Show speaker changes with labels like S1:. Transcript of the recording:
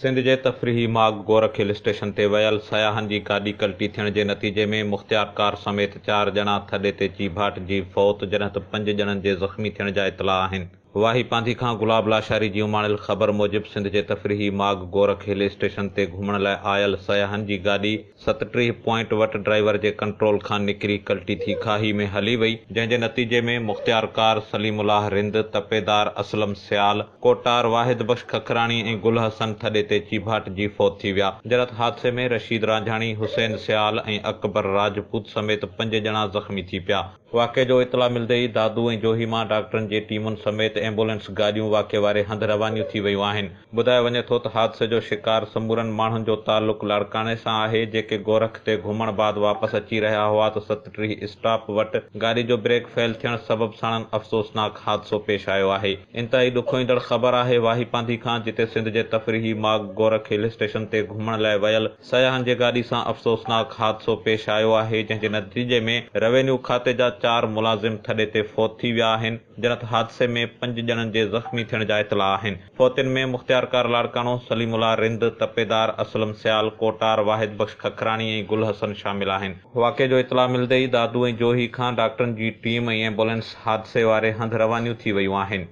S1: सिंध जे तफ़रीही माॻ Gorakh hill station ते वयल सयाहनि जी गाॾी कल्टी थियण जे नतीजे में मुख़्तियार कार समेत 4 ॼणा थॾे ते चीभाट जी फौत जॾहिं त 5 ॼणनि जे ज़ख़्मी थियण जा इतला आहिनि। वाही पांधी खां गुलाब लाशारी जी उमाणियल ख़बर मूजिब सिंध जे तफ़रीही माॻ गोरख हिल स्टेशन ते घुमण लाइ आयल सयाहनि जी गाॾी 37 पॉइंट वटि ड्राइवर जे कंट्रोल खां निकिरी कल्टी थी खाही में हली वई, जंहिं जे नतीजे में मुख़्तियार कार सलीमुल्लाह रिंद, तपेदार असलम सियाल, कोटार वाहिद बख़्श खखराणी ऐं गुल हसन थॾे ते चीभाट जी फौत थी विया। जरत हादसे में रशीद रांझाणी, हुसैन सियाल ऐं अकबर राजपूत समेत 5 ॼणा ज़ख़्मी थी पिया। वाक़े जो इतला मिलंदे ई दादू ऐं जोहीमा डॉक्टरनि जी टीमुनि समेत एम्बुलेंस गाॾियूं वाक़े वारे हंधि रवानियूं थी वियूं आहिनि। ॿुधायो वञे थो त हादसे जो शिकार समूरनि माण्हुनि जो तालुक़ लाड़काने सां आहे, जेके गोरख ते घुमण बाद वापसि अची रहिया हुआ त 37 स्टॉप वटि गाॾी जो ब्रेक फेल थियण सबबि साणनि अफ़सोसनाक हादसो पेश आयो आहे। इंतहाई ॾुखोईंदड़ ख़बर आहे वाही पांधी खां, जिते सिंध जे तफ़रीही माॻ गोरख हिल स्टेशन ते घुमण लाइ वयल सयाहनि जे गाॾी सां अफ़सोसनाक हादसो पेश आयो आहे, जंहिं जे नतीजे में रेवेन्यू खाते जा 4 मुलाज़िम थॾे ते फौत थी विया आहिनि, जरत हादसे में 5 ॼणनि जे ज़ख़्मी थियण जा इतला आहिनि। फौतियुनि में मुख़्तियार कार लाड़कानो, सलीमुल्लाह रिंद, तपेदार असलम सियाल, कोटार वाहिद बख़्श खखराणी ऐं गुल हसन शामिल आहिनि। वाक़े जो इतला मिलंदे ई दादू ऐं जोही खां डॉक्टरनि जी टीम ऐं एम्बुलेंस हादसे वारे हंधि रवानियूं थी वियूं आहिनि।